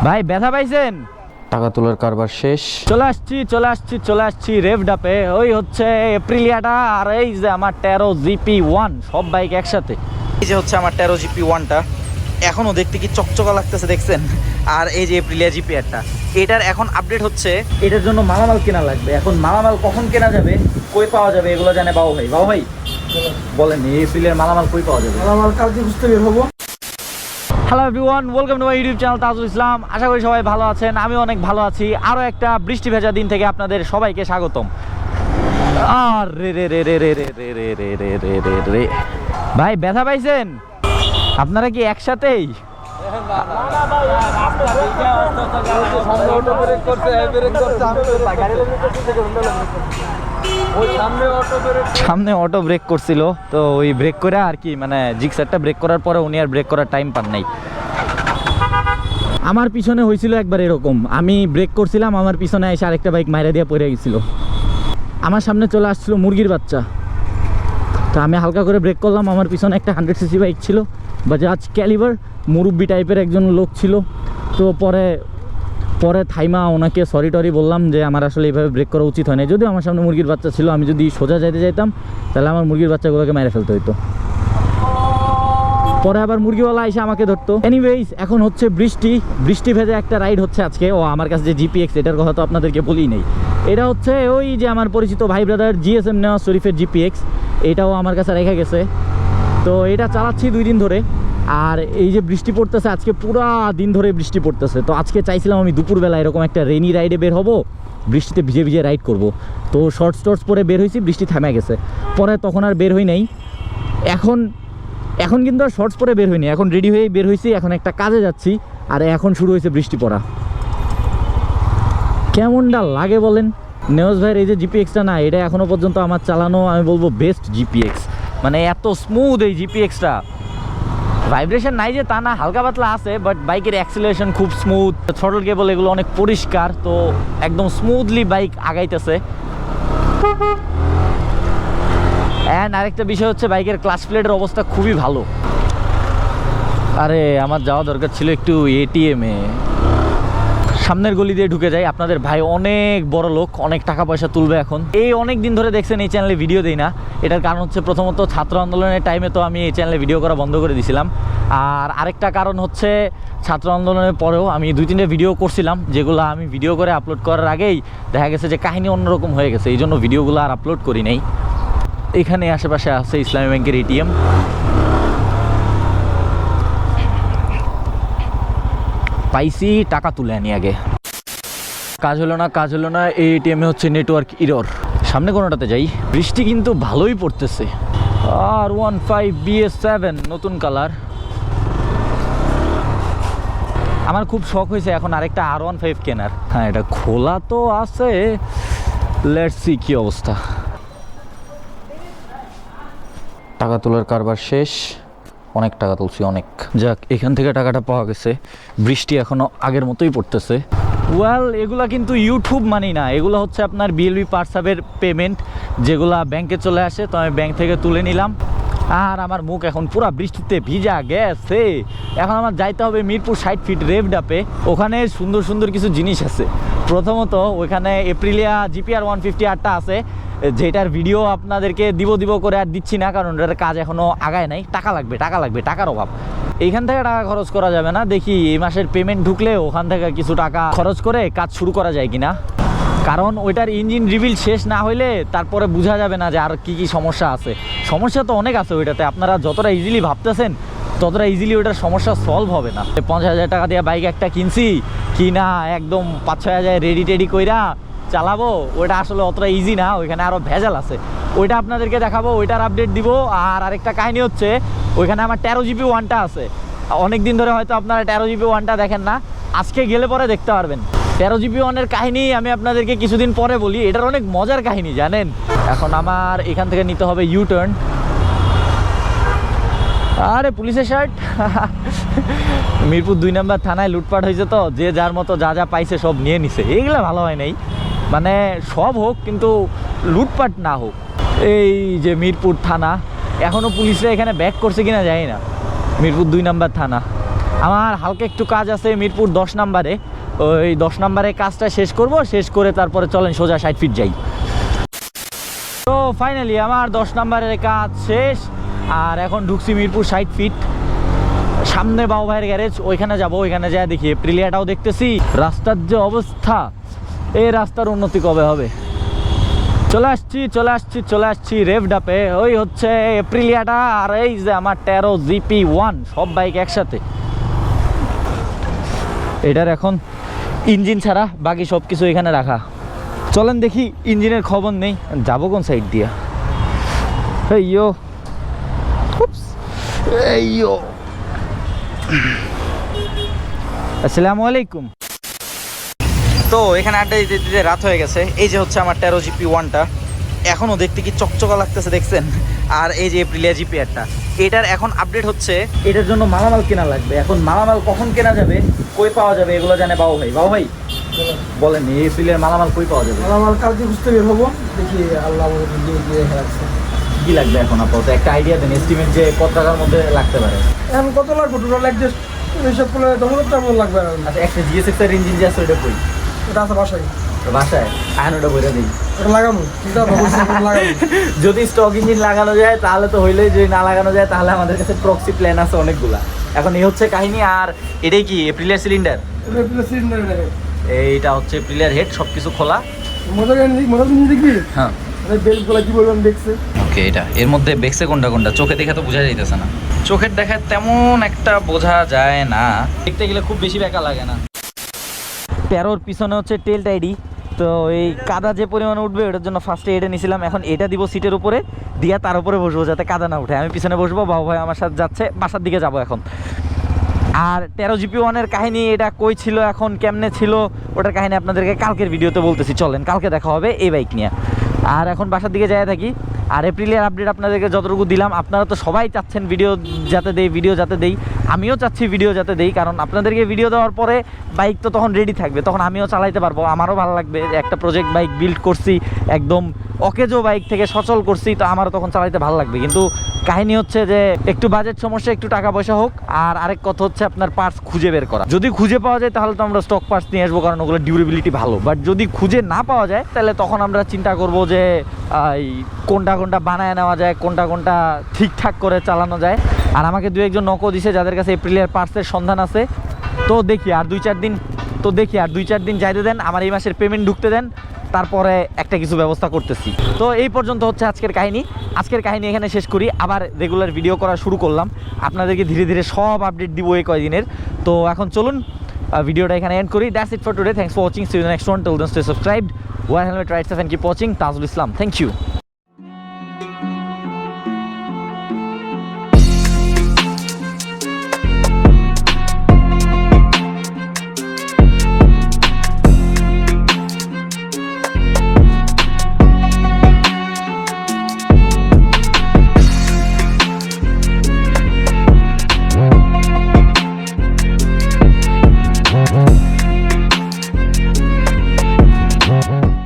ভাই ব্যথা পাইছেন? টাকা তোলার কারবার শেষ। চলে আসছি রেভডাপে। ওই হচ্ছে এপ্রিলিয়াটা আর এই যে আমার 13 GP1 সব বাইক একসাথে। এই যে হচ্ছে আমার 13 GP1টা, এখনও দেখতে কি চকচকা লাগতেছে দেখছেন। আর এই যে এপ্রিলিয়া GPRটা, এটার এখন আপডেট হচ্ছে। এটার জন্য মালামাল কেনা লাগবে। এখন মালামাল কখন কেনা যাবে, কই পাওয়া যাবে, এগুলো জানে বাবু ভাই। বাবু ভাই বলেন এই এপ্রিলিয়ার মালামাল কই পাওয়া যাবে? মালামাল কালকে খুঁজতে বের হবো। Hello everyone, welcome to my YouTube channel Tajul Islam. আশা করি সবাই ভালো আছেন, আমি অনেক ভালো আছি। আরও একটা বৃষ্টি ভেজা দিন থেকে আপনাদের সবাইকে স্বাগতম। আর রে রে রে রে রে রে রে রে রে রে রে রে রে ভাই ব্যথা পাইছেন? আপনারা কি একসাথেই? সামনে অটো ব্রেক করছিল, তো ওই ব্রেক করে আর কি, মানে জিক্সারটা ব্রেক করার পরে উনি আর ব্রেক করার টাইম পান নাই। আমার পিছনে হয়েছিল একবার এরকম, আমি ব্রেক করছিলাম, আমার পিছনে এসে আরেকটা বাইক মাইরা দিয়ে পড়ে গেছিল। আমার সামনে চলে আসছিল মুরগির বাচ্চা, তো আমি হালকা করে ব্রেক করলাম। আমার পিছনে একটা 100cc বাইক ছিল, বাজাজ ক্যালিবার, মুরব্বি টাইপের একজন লোক ছিল। তো পরে থাইমা ওনাকে সরি টরি বললাম যে আমার আসলে এইভাবে ব্রেক করা উচিত হয় না। যদিও আমার সামনে মুরগির বাচ্চা ছিল, আমি যদি সোজা যাইতে যাইতাম তাহলে আমার মুরগির বাচ্চাগুলোকে মেরে ফেলতে হইতো। পরে আবার মুরগিওয়ালা এসে আমাকে ধরতো। এনিওয়েজ, এখন হচ্ছে বৃষ্টি ভেজে একটা রাইড হচ্ছে আজকে। ও আমার কাছে যে GPX, এটার কথা তো আপনাদেরকে বলি নেই। এটা হচ্ছে ওই যে আমার পরিচিত ভাই ব্রাদার GSM নেওয়া শরীফের GPX, এটাও আমার কাছে রেখে গেছে। তো এটা চালাচ্ছি 2 দিন ধরে। আর এই যে বৃষ্টি পড়তেছে, আজকে পুরা দিন ধরে বৃষ্টি পড়তেছে। তো আজকে চাইছিলাম আমি দুপুরবেলা এরকম একটা রেনি রাইডে বের হব, বৃষ্টিতে ভিজে ভিজে রাইড করব। তো শর্টস পরে বের হয়েছি, বৃষ্টি থেমে গেছে। পরে তখন আর বের হই নাই। এখন কিন্তু আর শর্টস পরে বের হইনি, এখন রেডি হয়ে বের হয়েছি। এখন একটা কাজে যাচ্ছি, আর এখন শুরু হয়েছে বৃষ্টি পড়া। কেমনটা লাগে বলেন? নেওজ ভাইয়ের এই যে GPXটা না, এটা এখনও পর্যন্ত আমার চালানো আমি বলবো বেস্ট GPX। মানে এত স্মুথ এই GPXটা, ভাইব্রেশন নাই যে তা না, হালকা পাতলা আছে, বাট বাইকের অ্যাক্সিলারেশন খুব স্মুথ, থ্রটল কেবল এগুলো অনেক পরিষ্কার। তো একদম স্মুথলি বাইক আগাইতেছে। অ্যান্ড আরেকটা বিষয় হচ্ছে বাইকের ক্লাচ প্লেটের অবস্থা খুবই ভালো। আরে আমার যাওয়া দরকার ছিল একটু ATM-এ, সামনের গলি দিয়ে ঢুকে যাই। আপনাদের ভাই অনেক বড় লোক, অনেক টাকা পয়সা তুলবে এখন। এই অনেক দিন ধরে দেখছেন এই চ্যানেলে ভিডিও দেই না। এটার কারণ হচ্ছে প্রথমত ছাত্র আন্দোলনের টাইমে তো আমি এই চ্যানেলে ভিডিও করা বন্ধ করে দিয়েছিলাম। আর আরেকটা কারণ হচ্ছে ছাত্র আন্দোলনের পরেও আমি 2-3টে ভিডিও করছিলাম, যেগুলো আমি ভিডিও করে আপলোড করার আগেই দেখা গেছে যে কাহিনী অন্যরকম হয়ে গেছে, এই জন্য ভিডিওগুলো আর আপলোড করি নাই। এখানে আশেপাশে আছে ইসলামী ব্যাংকের ATM। পাইছি, টাকা তুলে আনি আগে। কাজ হলো না। এই ATM-এ হচ্ছে নেটওয়ার্ক ইরর। সামনে কোনোটাতে যাই। বৃষ্টি কিন্তু ভালোই পড়তেছে। R15 BS7 নতুন কালার। আমার খুব শখ হয়েছে এখন আরেকটা R15 কেনার। হ্যাঁ, এটা খোলা তো আছে, লেটস সি কি অবস্থা। টাকা তোলার কারবার শেষ। অনেক টাকা তুলছি, অনেক। যাক, এখান থেকে টাকাটা পাওয়া গেছে। বৃষ্টি এখনো আগের মতোই পড়তেছে। এগুলা কিন্তু ইউটিউব মানি না, এগুলো হচ্ছে আপনার BLB পার্সাবের পেমেন্ট, যেগুলা ব্যাংকে চলে আসে। তো আমি ব্যাংক থেকে তুলে নিলাম। আর আমার মুখ এখন পুরা বৃষ্টিতে ভিজা গেছে। এখন আমার যাইতে হবে মিরপুর 60 ফিট রেভডাপে। ওখানে সুন্দর সুন্দর কিছু জিনিস আছে। প্রথমত ওইখানে এপ্রিলিয়া GPR 150 আছে, যেটার ভিডিও আপনাদেরকে দিব করে আর দিচ্ছি না, কারণ এটার কাজ এখনও আগায় নাই। টাকা লাগবে, টাকার অভাব। এইখান থেকে টাকা খরচ করা যাবে না। দেখি এই মাসের পেমেন্ট ঢুকলে ওখান থেকে কিছু টাকা খরচ করে কাজ শুরু করা যায় কিনা, কারণ ওইটার ইঞ্জিন রিভিল শেষ না হইলে তারপরে বোঝা যাবে না যে আর কি সমস্যা আছে। সমস্যা তো অনেক আছে ওইটাতে, আপনারা যতটা ইজিলি ভাবতেছেন ততটা ইজিলি ওইটার সমস্যা সলভ হবে না। 50,000 টাকা দিয়ে বাইক একটা কিনছি, কিনা একদম 5-6 হাজার রেডি কইরা চালাবো, ওইটা আসলে অতটা ইজি না, ওইখানে আরও ভেজাল আছে। ওইটা আপনাদেরকে দেখাবো, ওইটার আপডেট দিব। আর আরেকটা কাহিনী হচ্ছে, ওইখানে আমার 13 GP1টা আছে। অনেক দিন ধরে হয়তো আপনারা 13 GP1টা দেখেন না, আজকে গেলে পরে দেখতে পারবেন। 13 GP1-এর কাহিনী আমি আপনাদেরকে কিছুদিন পরে বলি। এটার অনেক মজার কাহিনী জানেন। এখন আমার এখান থেকে নিতে হবে U-টার্ন। আরে পুলিশের শার্ট। মিরপুর 2 নম্বর থানায় লুটপাট হয়েছে, তো যে যার মতো যা পাইছে সব নিয়ে নিছে। এইগুলো ভালো হয় নাই, মানে সব হোক কিন্তু লুটপাট না হোক। এই যে মিরপুর থানা, এখনও পুলিশরা এখানে ব্যাক করছে কিনা জানি না। মিরপুর 2 নম্বর থানা, আমার হালকা একটু কাজ আছে মিরপুর 10 নম্বরে, ওই 10 নম্বরে কাজটা শেষ করব, শেষ করে তারপরে চলেন সোজা 60 ফিট যাই। তো ফাইনালি আমার 10 নম্বরের কাজ শেষ, আর এখন ঢুকছি মিরপুর 60 ফিট। সামনে বাবু ভাইয়ের গ্যারেজ, ওইখানে যাব, ওইখানে যাই দেখি এপ্রিলিয়াটাও দেখতেছি। রাস্তার যে অবস্থা, এই রাস্তার উন্নতি কবে হবে। চলে আসছি রেভডাপে। ওই হচ্ছে এপ্রিলিয়াটা, আর এই যে আমার 13 GP1 সব বাইক একসাথে। এটার এখন ইঞ্জিন ছাড়া বাকি সব কিছু এখানে রাখা। চলেন দেখি, ইঞ্জিনের খবর নেই, যাবো কোন সাইড দিয়া। এইয়ো এইয়ো, আসসালামু আলাইকুম। তো এখানে আড্ডা দিতে দিতে রাত হয়ে গেছে। এই যে হচ্ছে আমার 13 GP1টা, এখনও দেখতে কি চকচকা লাগতেছে দেখছেন। আর এই যে এপ্রিলিয়া GPRটা, এটার এখন আপডেট হচ্ছে, এটার জন্য মালামাল কেনা লাগবে। এখন মালামাল কখন কেনা যাবে, কই পাওয়া যাবে, এগুলো জানে বাবু ভাই। বাবু ভাই বলেন, এই এপ্রিলিয়ার মালামাল কই পাওয়া যাবে? মালামাল কালকে বুঝতে বের হবো, দেখি আল্লাহ আমাদের দিয়ে রাখছে। কি লাগবে এখন আপাতত একটা আইডিয়া দেন, এস্টিমেট যে কত টাকার মধ্যে লাগতে পারে। এখন কত লাগবে টোটাল অ্যাডজাস্ট এইসব করলে 10,000 টাকার মতো লাগবে। আচ্ছা, একটা GSX এর ইঞ্জিন যে আছে ওইটা কই? এটা আছে বাসায়। বাসায় আয়ন ওটা বইটা দিই, ওটা লাগাবো, চিন্তা লাগাবো। যদি স্টক ইঞ্জিন লাগানো যায় তাহলে তো হইলেই, যদি না লাগানো যায় তাহলে আমাদের কাছে প্রক্সি প্ল্যান আছে অনেকগুলা। এখন এই হচ্ছে কাহিনী। আর এটাই কি এপ্রিলিয়ার সিলিন্ডার? এইটা হচ্ছে এপ্রিলিয়ার হেড, সব কিছু খোলা। মজা জিনিস দেখবি? হ্যাঁ, বেলগুলো কি বলবেন দেখছে। ওকে, এটা এর মধ্যে বেক্সে কোনটা কোনটা চোখে দেখে তো বোঝা যাইতেছে না। চোখের দেখায় তেমন একটা বোঝা যায় না, দেখতে গেলে খুব বেশি বেকা লাগে না। 13 পিছনে হচ্ছে টেল টাইডি। তো এই কাদা যে পরিমাণে উঠবে ওটার জন্য ফার্স্টে এটা নিয়েছিলাম। এখন এটা দিব সিটের উপরে, দিয়া তার উপরে বসবো যাতে কাদা না উঠে। আমি পিছনে বসবো, বাবু ভাই আমার সাথে যাচ্ছে, বাসার দিকে যাব এখন। আর 13 GP1-এর কাহিনী, এটা কই ছিল, এখন কেমনে ছিল, ওটার কাহিনী আপনাদেরকে কালকের ভিডিওতে বলতেছি। চলেন কালকে দেখা হবে এই বাইক নিয়ে। আর এখন বাসার দিকে যাই থাকি। আর এপ্রিলিয়ার আপডেট আপনাদেরকে যতটুকু দিলাম, আপনারা তো সবাই চাচ্ছেন ভিডিও যাতে দেই, আমিও চাচ্ছি ভিডিও যাতে দেই, কারণ আপনাদেরকে ভিডিও দেওয়ার পরে বাইক তো তখন রেডি থাকবে, তখন আমিও চালাইতে পারবো, আমারও ভালো লাগবে। একটা প্রজেক্ট বাইক বিল্ড করছি, একদম অকেজো বাইক থেকে সচল করছি, তো আমারও তখন চালাইতে ভালো লাগবে। কিন্তু কাহিনী হচ্ছে যে একটু বাজেট সমস্যা, একটু টাকা পয়সা হোক, আর আরেক কথা হচ্ছে আপনার পার্টস খুঁজে বের করা। যদি খুঁজে পাওয়া যায় তাহলে তো আমরা স্টক পার্টস নিয়ে আসবো, কারণ ওগুলো ডিউরেবিলিটি ভালো। বাট যদি খুঁজে না পাওয়া যায় তাহলে তখন আমরা চিন্তা করব যে কোনটা বানায় নেওয়া যায়, কোনটা ঠিকঠাক করে চালানো যায়। আর আমাকে 2-1 জন নকও দিছে যাদের কাছে এপ্রিলিয়ার পার্টসের সন্ধান আছে। তো দেখি আর 2-4 দিন যাইতে দেন, আমার এই মাসের পেমেন্ট ঢুকতে দেন, তারপরে একটা কিছু ব্যবস্থা করতেছি। তো এই পর্যন্ত হচ্ছে আজকের কাহিনী এখানে শেষ করি। আবার রেগুলার ভিডিও করা শুরু করলাম, আপনাদেরকে ধীরে ধীরে সব আপডেট দিব এই কয়দিনের। তো এখন চলুন ভিডিওটা এখানে এন্ড করি। That's it for today, thanks for watching, see you next one, till then stay subscribed, wear helmet ride safe and keep watching. Tajul Islam, thank you.